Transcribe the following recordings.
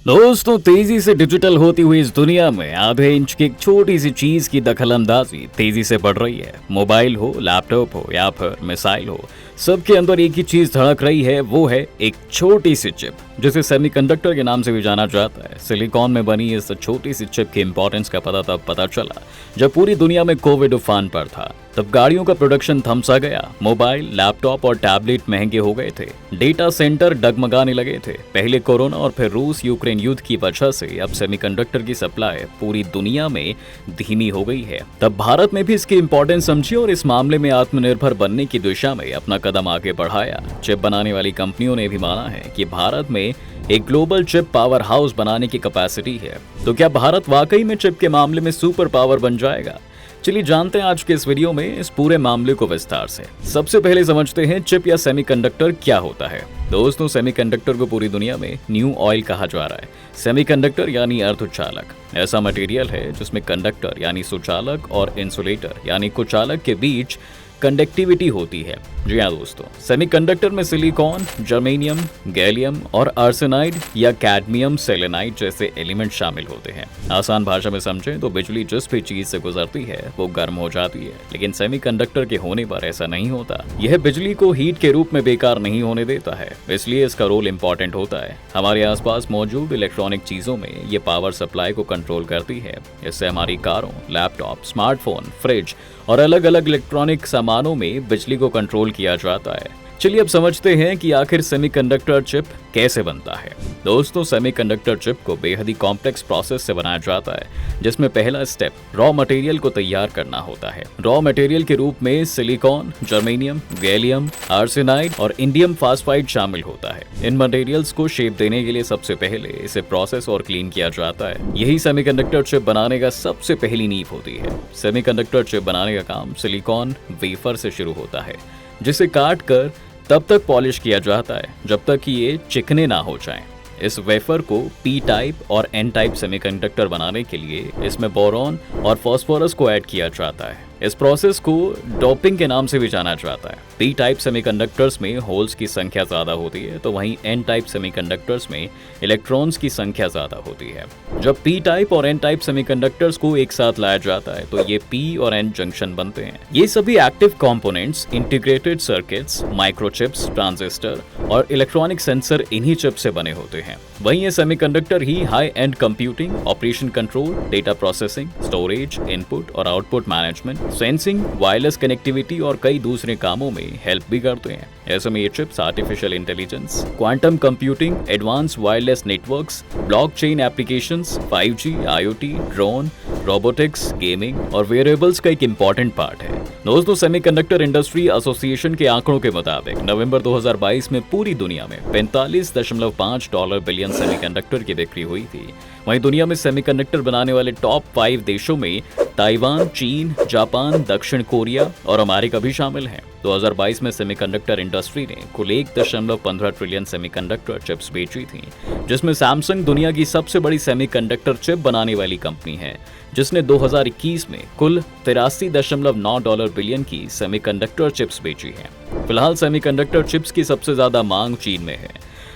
दोस्तों, तेजी से डिजिटल होती हुई इस दुनिया में आधे इंच की एक छोटी सी चीज की दखलंदाजी तेजी से बढ़ रही है। मोबाइल हो, लैपटॉप हो या फिर मिसाइल हो, सबके अंदर एक ही चीज धड़क रही है, वो है एक छोटी सी चिप, जिसे सेमीकंडक्टर के नाम से भी जाना जाता है। सिलिकॉन में बनी इस छोटी सी चिप की इंपॉर्टेंस का पता तब पता चला जब पूरी दुनिया में कोविड उफान पर था। तब गाड़ियों का प्रोडक्शन थम सा गया, मोबाइल, लैपटॉप और टैबलेट महंगे हो गए थे, डेटा सेंटर डगमगाने लगे थे। पहले कोरोना और फिर रूस यूक्रेन युद्ध की वजह से अब सेमीकंडक्टर की सप्लाई पूरी दुनिया में धीमी हो गई है। तब भारत में भी इसकी इंपॉर्टेंस समझी और इस मामले में आत्मनिर्भर बनने की दिशा में अपना कदम आगे बढ़ाया। चिप बनाने वाली कंपनियों ने भी माना है कि भारत में एक ग्लोबल चिप पावर हाउस बनाने की कैपेसिटी है। तो क्या भारत वाकई में चिप के मामले में सुपर पावर बन जाएगा? चलिए जानते हैं आज के इस वीडियो में इस पूरे मामले को विस्तार से। सबसे पहले समझते हैं चिप या सेमीकंडक्टर क्या होता है। दोस्तों, सेमीकंडक्टर को पूरी दुनिया में न्यू ऑयल कहा जा रहा है। सेमीकंडक्टर यानी अर्धचालक ऐसा मटेरियल है जिसमें कंडक्टर यानी सुचालक और इंसुलेटर यानी कुचालक के बीच कंडक्टिविटी होती है। जी हाँ दोस्तों, सेमीकंडक्टर में सिलिकॉन, जर्मेनियम, गैलियम और आर्सेनाइड या कैडमियम सेलेनाइड जैसे एलिमेंट शामिल होते हैं। आसान भाषा में समझें तो बिजली जिस भी चीज से गुजरती है वो गर्म हो जाती है, लेकिन सेमीकंडक्टर के होने पर ऐसा नहीं होता। यह बिजली को हीट के रूप में बेकार नहीं होने देता है, इसलिए इसका रोल इंपॉर्टेंट होता है। हमारे आसपास मौजूद इलेक्ट्रॉनिक चीजों में ये पावर सप्लाई को कंट्रोल करती है। इससे हमारी कारों, लैपटॉप, स्मार्टफोन, फ्रिज और अलग अलग इलेक्ट्रॉनिक सामानों में बिजली को कंट्रोल किया जाता है। चलिए अब समझते हैं कि आखिर सेमीकंडक्टर चिप कैसे बनता है। दोस्तों, सेमीकंडक्टर चिप को बेहद ही कॉम्प्लेक्स प्रोसेस से बनाया जाता है, जिसमें पहला स्टेप रॉ मटेरियल को तैयार करना होता है। रॉ मटेरियल के रूप में सिलिकॉन, जर्मेनियम, गैलियम, आर्सेनाइड और इंडियम फास्फाइड शामिल होता है। इन मटेरियल्स को शेप देने के लिए सबसे पहले इसे प्रोसेस और क्लीन किया जाता है। यही सेमीकंडक्टर चिप बनाने का सबसे पहली नींव होती है। सेमीकंडक्टर चिप बनाने का काम सिलिकॉन वेफर से शुरू होता है, जिसे काट कर तब तक पॉलिश किया जाता है जब तक कि ये चिकने ना हो जाएं। इस वेफर को पी टाइप और एन टाइप सेमीकंडक्टर बनाने के लिए इसमें बोरॉन और फास्फोरस को ऐड किया जाता है। इस प्रोसेस को डोपिंग के नाम से भी जाना जाता है। पी टाइप सेमीकंडक्टर्स में होल्स की संख्या ज्यादा होती है, तो वहीं एन टाइप सेमीकंडक्टर्स में इलेक्ट्रॉन्स की संख्या ज्यादा होती है। जब पी टाइप और एन टाइप सेमीकंडक्टर्स को एक साथ लाया जाता है तो ये पी और एन जंक्शन बनते हैं। ये सभी active components, integrated circuits, microchips, transistor और इलेक्ट्रॉनिक सेंसर इन्हीं चिप से बने होते हैं। वहीं ये सेमीकंडक्टर ही high end computing, operation control, data processing, storage, input और output management, sensing, wireless connectivity और कई दूसरे कामों में हेल्प भी करते हैं। ऐसे में ये chips artificial intelligence, quantum computing, advance wireless networks, blockchain applications, 5G, IoT, drone, robotics, gaming और वेरिएबल्स का एक इंपॉर्टेंट पार्ट है। दोस्तों, सेमीकंडक्टर इंडस्ट्री एसोसिएशन के आंकड़ों के मुताबिक नवंबर 2022 में पूरी दुनिया में $45.5 बिलियन सेमीकंडक्टर की बिक्री हुई थी। वहीं दुनिया में सेमीकंडक्टर बनाने वाले टॉप 5 देशों में ताइवान, चीन, जापान, दक्षिण कोरिया और अमेरिका भी शामिल हैं। 2022 में सेमीकंडक्टर इंडस्ट्री ने कुल 1.15 ट्रिलियन सेमीकंडक्टर चिप्स बेची थी, जिसमें सैमसंग दुनिया की सबसे बड़ी सेमीकंडक्टर चिप बनाने वाली कंपनी है, जिसने 2021 में कुल $83.9 बिलियन की सेमीकंडक्टर चिप्स बेची हैं। फिलहाल सेमीकंडक्टर चिप्स की सबसे ज्यादा मांग चीन में है।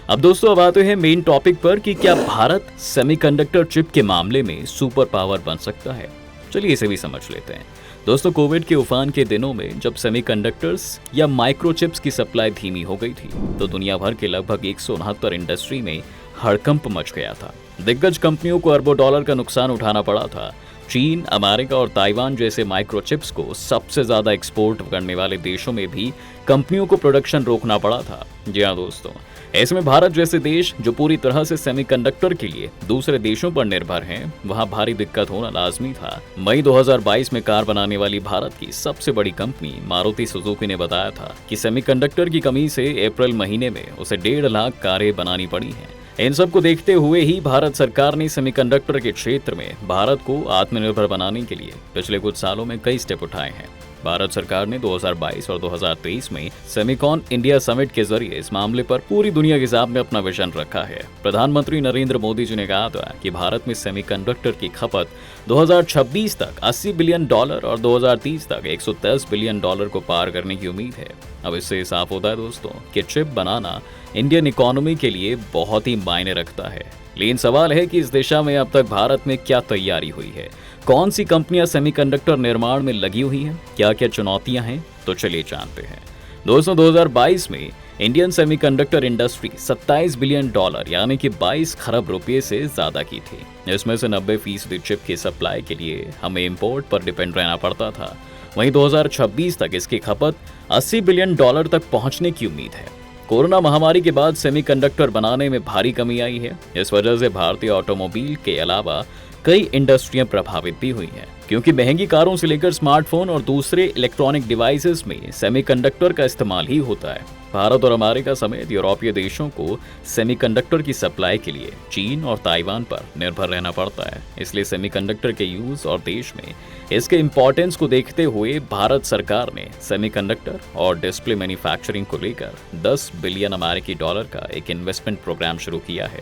अब दोस्तों, अब आते हैं मेन टॉपिक पर कि क्या भारत सेमीकंडक्टर चिप के मामले में सुपर पावर बन सकता है। चलिए इसे भी समझ लेते हैं। दोस्तों, कोविड के उफान के दिनों में जब सेमीकंडक्टर्स या माइक्रोचिप्स की सप्लाई धीमी हो गई थी, तो दुनिया भर के लगभग 169 इंडस्ट्री में हड़कंप मच गया था। दिग्गज कंपनियों को अरबों डॉलर का नुकसान उठाना पड़ा था। चीन, अमेरिका और ताइवान जैसे माइक्रोचिप्स को सबसे ज्यादा एक्सपोर्ट करने वाले देशों में भी कंपनियों को प्रोडक्शन रोकना पड़ा था। जी हाँ दोस्तों, ऐसे में भारत जैसे देश जो पूरी तरह से सेमीकंडक्टर के लिए दूसरे देशों पर निर्भर हैं, वहां भारी दिक्कत होना लाजमी था। मई 2022 में कार बनाने वाली भारत की सबसे बड़ी कंपनी मारुति सुजुकी ने बताया था कि सेमीकंडक्टर की कमी से अप्रैल महीने में उसे 1.5 लाख कारें बनानी पड़ी हैं। इन सब को देखते हुए ही भारत सरकार ने सेमीकंडक्टर के क्षेत्र में भारत को आत्मनिर्भर बनाने के लिए पिछले कुछ सालों में कई स्टेप उठाए हैं। भारत सरकार ने 2022 और 2023 में सेमिकॉन इंडिया समिट के जरिए इस मामले पर पूरी दुनिया के सामने अपना विजन रखा है। प्रधानमंत्री नरेंद्र मोदी जी ने कहा था कि भारत में सेमीकंडक्टर की खपत 2026 तक $80 बिलियन और 2030 तक $110 बिलियन को पार करने की उम्मीद है। अब इससे साफ होता है दोस्तों कि चिप बनाना इंडियन इकोनॉमी के लिए बहुत ही मायने रखता है। लेकिन सवाल है कि इस दिशा में अब तक भारत में क्या तैयारी हुई है, कौन सी कंपनियां सेमीकंडक्टर निर्माण में लगी हुई हैं, क्या क्या चुनौतियां हैं, तो चलिए जानते हैं। दोस्तों 2022 में Indian semiconductor industry 27 billion dollar यानी कि 22 खरब रुपए से ज्यादा की थी। इसमें से 90% चिप की सप्लाई के लिए हमें इंपोर्ट पर डिपेंड रहना पड़ता था। वहीं 2026 तक इसकी खपत 80 बिलियन डॉलर तक पहुंचने की उम्मीद है। कोरोना महामारी के बाद सेमीकंडक्टर बनाने में भारी कमी आई है। इस वजह से भारतीय ऑटोमोबाइल के अलावा कई इंडस्ट्रियां प्रभावित भी हुई हैं, क्योंकि महंगी कारों से लेकर स्मार्टफोन और दूसरे इलेक्ट्रॉनिक डिवाइसेस में सेमीकंडक्टर का इस्तेमाल ही होता है। भारत और अमेरिका समेत यूरोपीय देशों को सेमीकंडक्टर की सप्लाई के लिए चीन और ताइवान पर निर्भर रहना पड़ता है। इसलिए सेमीकंडक्टर के यूज और देश में इसके इम्पोर्टेंस को देखते हुए भारत सरकार ने सेमीकंडक्टर और डिस्प्ले मैन्युफैक्चरिंग को लेकर 10 बिलियन अमेरिकी डॉलर का एक इन्वेस्टमेंट प्रोग्राम शुरू किया है,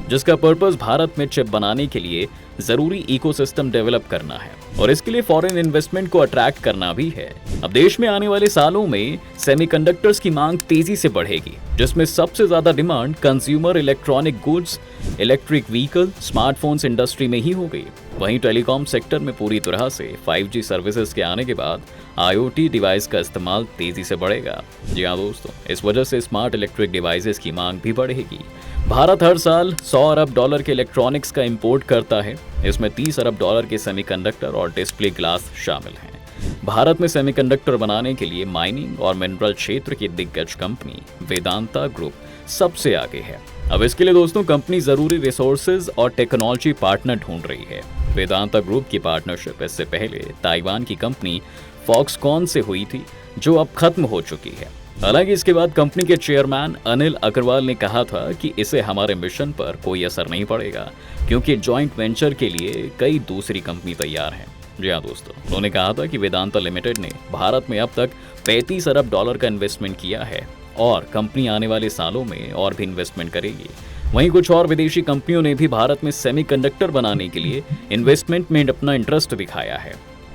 जिसका पर्पस भारत में चिप बनाने के लिए जरूरी इकोसिस्टम डेवलप करना है और इसके लिए फॉरेन इन्वेस्टमेंट को अट्रैक्ट करना भी है। अब देश में आने वाले सालों में सेमीकंडक्टर्स की मांग तेजी से बढ़ेगी, जिसमें सबसे ज्यादा demand consumer electronic goods, electric vehicle, smartphones industry में ही हो गई। वहीं टेलीकॉम सेक्टर में पूरी तरह से 5G सर्विसेज के आने के बाद IoT डिवाइस का इस्तेमाल तेजी से बढ़ेगा। जी हाँ दोस्तों, इस वजह से स्मार्ट इलेक्ट्रिक डिवाइसेस की मांग भी बढ़ेगी। भारत हर साल 100 अरब डॉलर के इलेक्ट्रॉनिक्स का इंपोर्ट करता है। इसमें 30 अरब डॉलर के सेमीकंडक्टर और डिस्प्ले ग्लास शामिल हैं। भारत में सेमीकंडक्टर बनाने के लिए माइनिंग और मिनरल क्षेत्र की दिग्गज कंपनी वेदांता ग्रुप सबसे आगे है। अब इसके लिए दोस्तों कंपनी जरूरी रिसोर्सेज और टेक्नोलॉजी पार्टनर ढूंढ रही है। वेदांता ग्रुप की पार्टनरशिप इससे पहले ताइवान की कंपनी फॉक्सकॉन से हुई थी, जो अब खत्म हो चुकी है। हालांकि इसके बाद कंपनी के चेयरमैन अनिल अग्रवाल ने कहा था कि इससे हमारे मिशन पर कोई असर नहीं पड़ेगा, क्योंकि जॉइंट वेंचर के लिए कई दूसरी कंपनी तैयार हैं। जी हाँ दोस्तों, उन्होंने कहा था कि वेदांता लिमिटेड ने भारत में अब तक 35 अरब डॉलर का इन्वेस्टमेंट किया है और कंपनी आने वाले सालों में और भी इन्वेस्टमेंट करेगी। वहीं कुछ और विदेशी कंपनियों ने भी भारत में सेमीकंडक्टर बनाने के लिए इन्वेस्टमेंट में अपना इंटरेस्ट दिखाया है।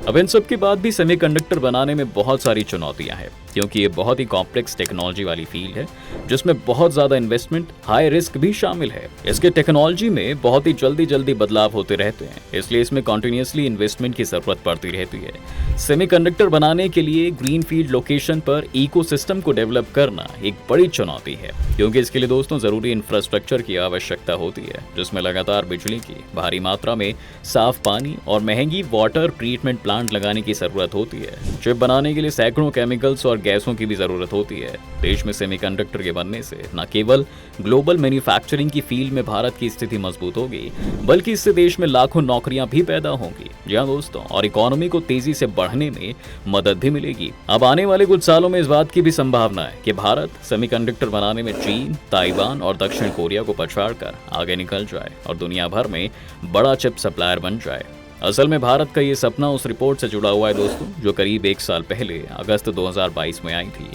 अब इन सब के बाद भी सेमीकंडक्टर बनाने में बहुत सारी चुनौतियां हैं, क्योंकि ये बहुत ही कॉम्प्लेक्स टेक्नोलॉजी वाली फील्ड है, जिसमें बहुत ज़्यादा इन्वेस्टमेंट, हाई रिस्क भी शामिल है। इसके टेक्नोलॉजी में बहुत ही जल्दी बदलाव होते रहते हैं, इसलिए इसमें कॉन्टिन्यूसली इन्वेस्टमेंट की ज़रूरत पड़ती रहती है। सेमीकंडक्टर बनाने के लिए ग्रीनफील्ड लोकेशन पर इकोसिस्टम को डेवलप करना एक बड़ी चुनौती है, क्योंकि इसके लिए दोस्तों ज़रूरी इंफ्रास्ट्रक्चर की आवश्यकता होती है, जिसमें लगातार बिजली की भारी मात्रा में साफ पानी और महंगी वाटर ट्रीटमेंट प्लांट लगाने की ज़रूरत होती है। चिप बनाने के लिए सैकड़ों केमिकल्स और गैसों की भी ज़रूरत होती है। देश में सेमीकंडक्टर के बनने से न केवल ग्लोबल मैन्युफैक्चरिंग की फील्ड में भारत की स्थिति मजबूत होगी, बल्कि इससे देश में लाखों नौकरियां भी पैदा होंगी। जी हाँ दोस्तों, और इकोनॉमी को तेजी से बढ़ने में मदद भी मिलेगी। अब आने वाले कुछ सालों में इस बात की भी संभावना है कि भारत सेमीकंडक्टर बनाने में चीन, ताइवान और दक्षिण कोरिया को पछाड़कर आगे निकल जाए और दुनिया भर में बड़ा चिप सप्लायर बन जाए। असल में भारत का ये सपना उस रिपोर्ट से जुड़ा हुआ है दोस्तों, जो करीब 1 साल पहले अगस्त 2022 में आई थी।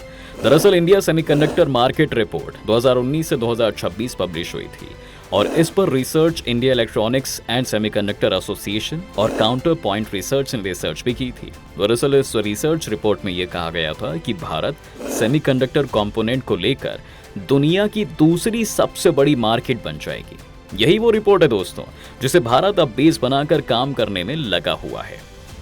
दरअसल इंडिया सेमीकंडक्टर मार्केट रिपोर्ट 2019 से 2026 पब्लिश हुई थी और इस पर research India Electronics and Semiconductor Association और Counterpoint Research and Research भी की थी। दरअसल इस रिसर्च रिपोर्ट में ये कहा गया था कि भारत सेमीकंडक्टर कंपोनेंट को लेकर दुनिया की दूसरी सबसे बड़ी मार्केट बन जाएगी। यही वो रिपोर्ट है दोस्तों, जिसे भारत अब बेस बनाकर काम करने में लगा हुआ है।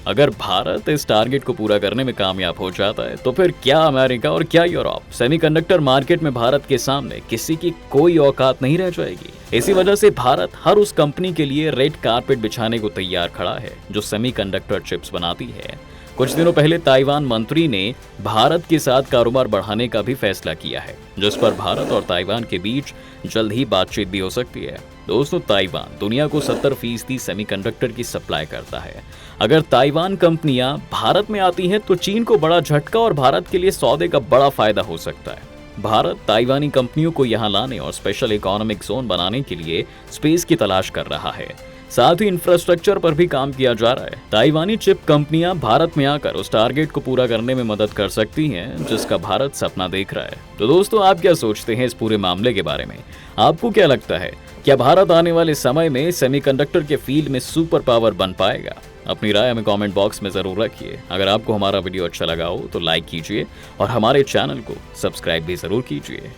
अगर भारत इस टारगेट को पूरा करने में कामयाब हो जाता है, तो फिर क्या अमेरिका और क्या यूरोप, सेमीकंडक्टर मार्केट में भारत के सामने किसी की कोई औकात नहीं रह जाएगी। इसी वजह से भारत हर उस कंपनी के लिए रेड कारपेट बिछाने को तैयार खड़ा है जो सेमीकंडक्टर चिप्स बनाती है। कुछ दिनों पहले ताइवान मंत्री ने भारत के साथ कारोबार बढ़ाने का भी फैसला किया है, जिस पर भारत और ताइवान के बीच जल्द ही बातचीत भी हो सकती है। दोस्तों, ताइवान दुनिया को 70% सेमीकंडक्टर की सप्लाई करता है। अगर ताइवान कंपनियां भारत में आती हैं तो चीन को बड़ा झटका और भारत के लिए सौदे का बड़ा फायदा हो सकता है। भारत ताइवानी कंपनियों को यहां लाने और स्पेशल इकोनॉमिक जोन बनाने के लिए स्पेस की तलाश कर रहा है। साथ ही इंफ्रास्ट्रक्चर पर भी काम किया जा रहा है। ताइवानी चिप कंपनियां भारत में आकर उस टारगेट को पूरा करने में मदद कर सकती हैं, जिसका भारत सपना देख रहा है। तो दोस्तों, आप क्या सोचते हैं इस पूरे मामले के बारे में? आपको क्या लगता है, क्या भारत आने वाले समय में सेमीकंडक्टर के फील्ड में सुपर पावर बन पाएगा? अपनी राय हमें कमेंट बॉक्स में जरूर रखिए। अगर आपको हमारा वीडियो अच्छा लगा हो तो लाइक कीजिए और हमारे चैनल को सब्सक्राइब भी जरूर कीजिए।